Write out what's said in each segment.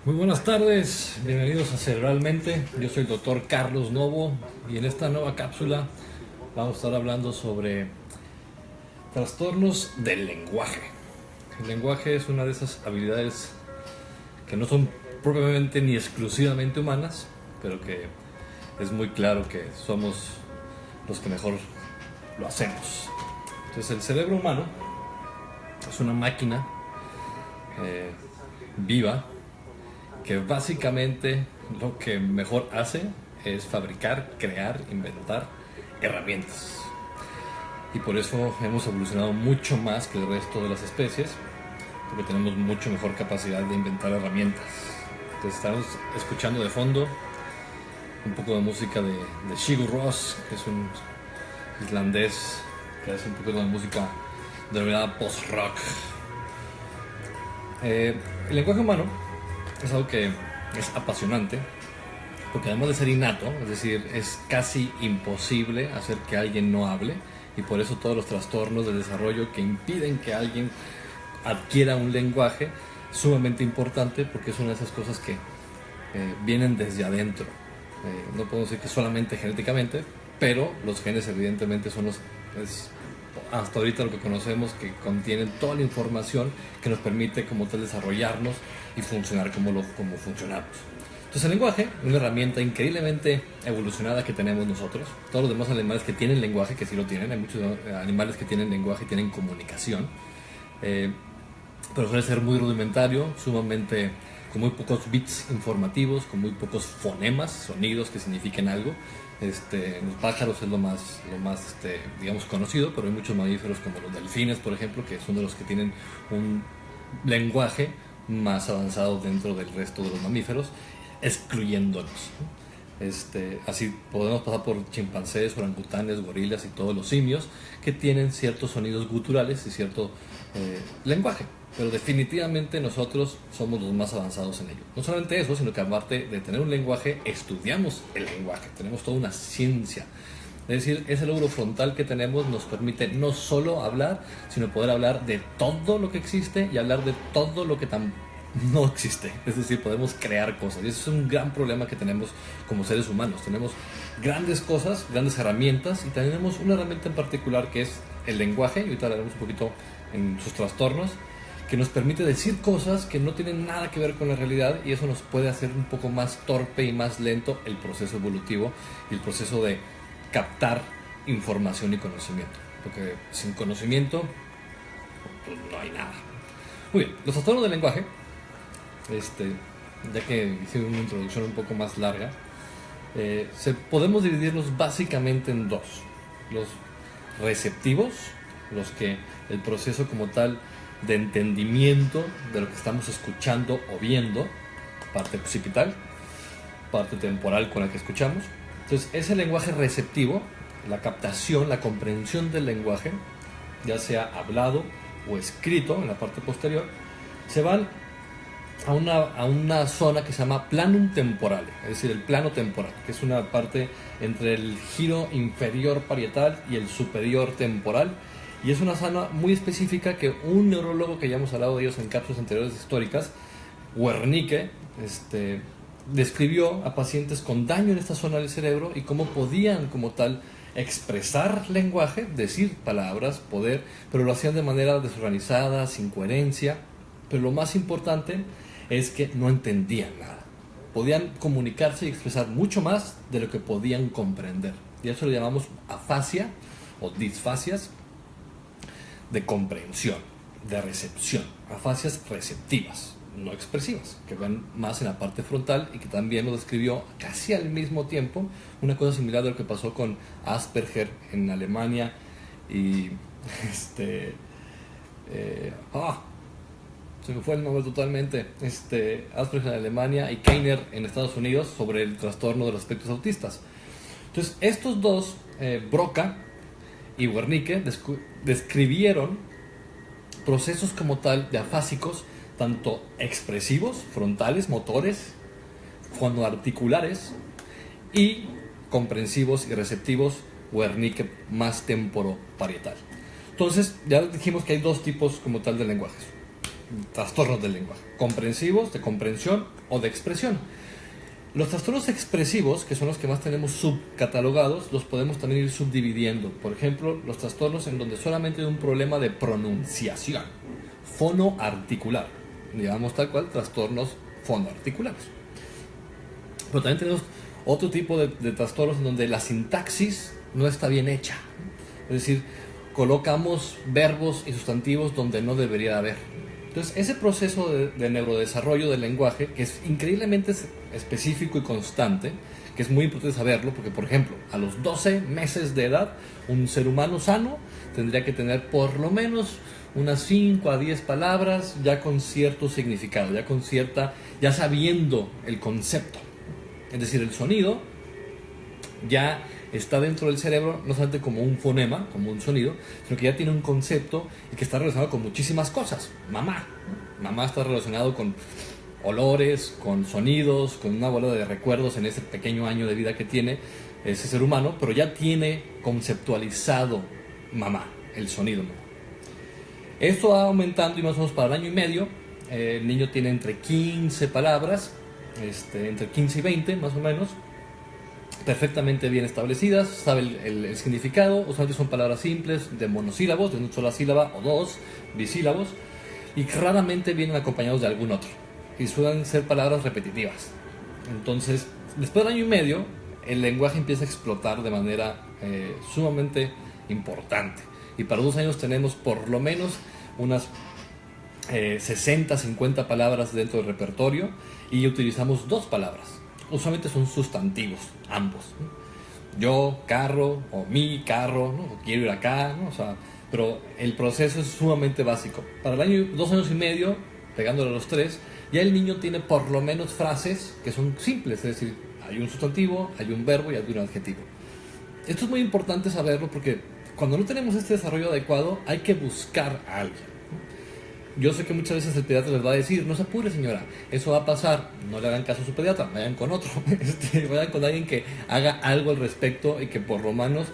Muy buenas tardes, bienvenidos a Cerebralmente. Yo soy el doctor Carlos Novo y en esta nueva cápsula vamos a estar hablando sobre trastornos del lenguaje. El lenguaje es una de esas habilidades que no son propiamente ni exclusivamente humanas, pero que es muy claro que somos los que mejor lo hacemos. Entonces el cerebro humano es una máquina viva que básicamente lo que mejor hace es fabricar, crear, inventar herramientas. Y por eso hemos evolucionado mucho más que el resto de las especies, porque tenemos mucho mejor capacidad de inventar herramientas. Entonces estamos escuchando de fondo un poco de música de Sigur Rós, que es un islandés que hace un poco de música denominada post-rock. El lenguaje humano es algo que es apasionante, porque además de ser innato, es decir, es casi imposible hacer que alguien no hable, y por eso todos los trastornos de desarrollo que impiden que alguien adquiera un lenguaje sumamente importante, porque es una de esas cosas que vienen desde adentro. No podemos decir que solamente genéticamente, pero los genes evidentemente son hasta ahorita lo que conocemos, que contienen toda la información que nos permite como tal desarrollarnos y funcionar como funcionamos. Entonces el lenguaje es una herramienta increíblemente evolucionada que tenemos nosotros. Todos los demás animales que tienen lenguaje, que sí lo tienen, hay muchos animales que tienen lenguaje y tienen comunicación, pero suele ser muy rudimentario, sumamente con muy pocos bits informativos, con muy pocos fonemas, sonidos que signifiquen algo. Los pájaros es lo más digamos, conocido, pero hay muchos mamíferos como los delfines, por ejemplo, que son de los que tienen un lenguaje más avanzado dentro del resto de los mamíferos, excluyéndonos. Así podemos pasar por chimpancés, orangutanes, gorilas y todos los simios que tienen ciertos sonidos guturales y cierto lenguaje, pero definitivamente nosotros somos los más avanzados en ello. No solamente eso, sino que aparte de tener un lenguaje, estudiamos el lenguaje, tenemos toda una ciencia. Es decir, ese lóbulo frontal que tenemos nos permite no solo hablar, sino poder hablar de todo lo que existe y hablar de todo lo que no existe. Es decir, podemos crear cosas. Y ese es un gran problema que tenemos como seres humanos. Tenemos grandes cosas, grandes herramientas, y tenemos una herramienta en particular que es el lenguaje, y ahorita hablaremos un poquito en sus trastornos, que nos permite decir cosas que no tienen nada que ver con la realidad, y eso nos puede hacer un poco más torpe y más lento el proceso evolutivo y el proceso de captar información y conocimiento, porque sin conocimiento pues no hay nada. Muy bien, los trastornos del lenguaje, ya que hice una introducción un poco más larga, podemos dividirlos básicamente en dos: los receptivos, los que el proceso como tal de entendimiento de lo que estamos escuchando o viendo, parte occipital, parte temporal con la que escuchamos. Entonces ese lenguaje receptivo, la captación, la comprensión del lenguaje, ya sea hablado o escrito en la parte posterior, se van a una zona que se llama planum temporale, es decir, el plano temporal, que es una parte entre el giro inferior parietal y el superior temporal, y es una zona muy específica que un neurólogo que ya hemos hablado de ellos en cápsulas anteriores históricas, Wernicke, describió a pacientes con daño en esta zona del cerebro y cómo podían como tal expresar lenguaje, decir palabras, poder, pero lo hacían de manera desorganizada, sin coherencia. Pero lo más importante es que no entendían nada. Podían comunicarse y expresar mucho más de lo que podían comprender. Y eso lo llamamos afasia o disfasias de comprensión, de recepción. Afasias receptivas, no expresivas, que van más en la parte frontal, y que también lo describió casi al mismo tiempo, una cosa similar de lo que pasó con Asperger en Alemania y se me fue el nombre totalmente, Asperger en Alemania y Keiner en Estados Unidos, sobre el trastorno de los espectros autistas. Entonces estos dos, Broca y Wernicke, describieron procesos como tal de afásicos, tanto expresivos, frontales, motores, fonoarticulares, y comprensivos y receptivos, Wernicke más temporoparietal. Entonces ya dijimos que hay dos tipos como tal de lenguajes: trastornos del lenguaje, comprensivos, de comprensión o de expresión. Los trastornos expresivos, que son los que más tenemos subcatalogados, los podemos también ir subdividiendo. Por ejemplo, los trastornos en donde solamente hay un problema de pronunciación, fonoarticular, digamos tal cual, trastornos fonoarticulares. Pero también tenemos otro tipo de trastornos en donde la sintaxis no está bien hecha. Es decir, colocamos verbos y sustantivos donde no debería haber. Entonces, ese proceso de neurodesarrollo del lenguaje, que es increíblemente específico y constante, que es muy importante saberlo, porque, por ejemplo, a los 12 meses de edad, un ser humano sano tendría que tener por lo menos unas 5 a 10 palabras ya con cierto significado, ya sabiendo el concepto. Es decir, el sonido ya está dentro del cerebro, no solamente como un fonema, como un sonido, sino que ya tiene un concepto y que está relacionado con muchísimas cosas. Mamá está relacionado con olores, con sonidos, con una bola de recuerdos en ese pequeño año de vida que tiene ese ser humano, pero ya tiene conceptualizado mamá, el sonido mamá. Esto va aumentando y más o menos para el año y medio, el niño tiene entre 15 palabras, entre 15 y 20 más o menos, perfectamente bien establecidas, sabe el significado. Usualmente son palabras simples, de monosílabos, de una sola sílaba o dos, bisílabos, y raramente vienen acompañados de algún otro, y suelen ser palabras repetitivas. Entonces, después del año y medio, el lenguaje empieza a explotar de manera sumamente importante, y para 2 años tenemos por lo menos unas 60, 50 palabras dentro del repertorio, y utilizamos 2 palabras. Usualmente son sustantivos, ambos, ¿no? Yo, carro, o mi carro, ¿no? O quiero ir acá, ¿no? O sea, pero el proceso es sumamente básico. Para el año, 2 años y medio, pegándole a los 3, ya el niño tiene por lo menos frases que son simples, es decir, hay un sustantivo, hay un verbo y hay un adjetivo. Esto es muy importante saberlo porque cuando no tenemos este desarrollo adecuado, hay que buscar a alguien. Yo sé que muchas veces el pediatra les va a decir, no se apure señora, eso va a pasar, no le hagan caso a su pediatra, vayan con otro, vayan con alguien que haga algo al respecto y que por lo menos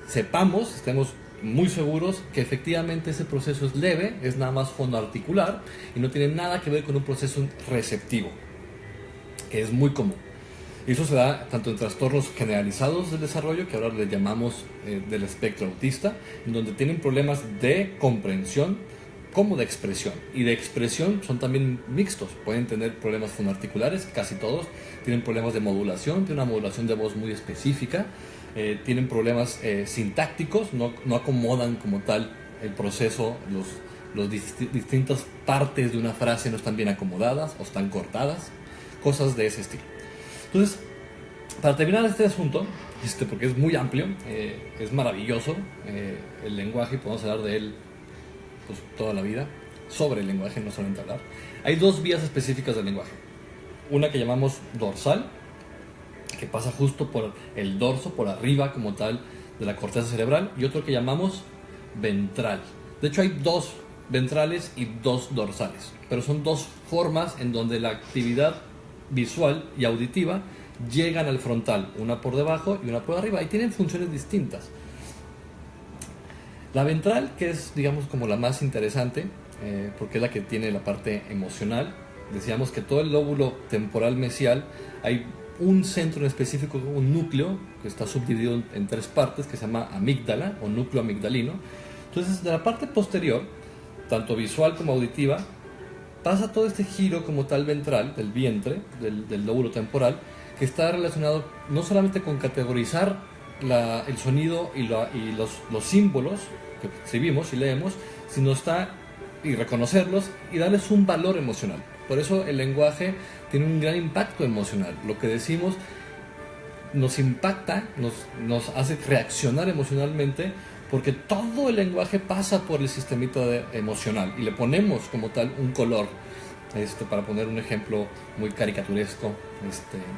sepamos, estemos muy seguros que efectivamente ese proceso es leve, es nada más fonoarticular y no tiene nada que ver con un proceso receptivo, que es muy común. Y eso se da tanto en trastornos generalizados del desarrollo, que ahora le llamamos del espectro autista, en donde tienen problemas de comprensión, como de expresión. Y de expresión son también mixtos. Pueden tener problemas fonoarticulares, casi todos. Tienen problemas de modulación, tienen una modulación de voz muy específica. Tienen problemas sintácticos, no acomodan como tal el proceso. Las distintas partes de una frase no están bien acomodadas o están cortadas. Cosas de ese estilo. Entonces, para terminar este asunto, porque es muy amplio, es maravilloso el lenguaje, podemos hablar de él pues toda la vida, sobre el lenguaje, no solamente hablar. Hay 2 vías específicas del lenguaje. Una que llamamos dorsal, que pasa justo por el dorso, por arriba como tal de la corteza cerebral, y otro que llamamos ventral. De hecho hay 2 ventrales y 2 dorsales, pero son 2 formas en donde la actividad visual y auditiva llegan al frontal, una por debajo y una por arriba, y tienen funciones distintas. La ventral, que es, digamos, como la más interesante, porque es la que tiene la parte emocional. Decíamos que todo el lóbulo temporal mesial, hay un centro en específico, un núcleo, que está subdividido en 3 partes, que se llama amígdala o núcleo amigdalino. Entonces, de la parte posterior, tanto visual como auditiva, pasa todo este giro como tal ventral, del vientre, del lóbulo temporal, que está relacionado no solamente con categorizar el sonido y los símbolos que escribimos y leemos, sino y reconocerlos y darles un valor emocional. Por eso el lenguaje tiene un gran impacto emocional. Lo que decimos nos impacta, nos hace reaccionar emocionalmente, porque todo el lenguaje pasa por el sistemita emocional y le ponemos como tal un color, para poner un ejemplo muy caricaturesco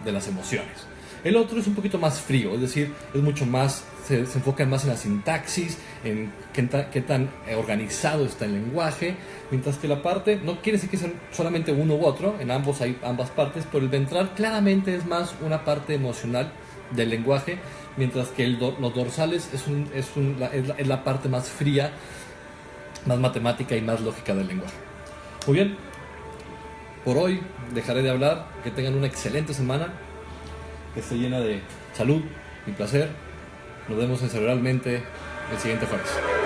de las emociones. El otro es un poquito más frío, es decir, es mucho más, se enfoca más en la sintaxis, en qué tan organizado está el lenguaje, mientras que la parte, no quiere decir que sea solamente uno u otro, en ambos hay ambas partes, pero el ventral claramente es más una parte emocional del lenguaje, mientras que los dorsales es la parte más fría, más matemática y más lógica del lenguaje. Muy bien, por hoy dejaré de hablar. Que tengan una excelente semana, que esté llena de salud y placer. Nos vemos en Cerebralmente el siguiente jueves.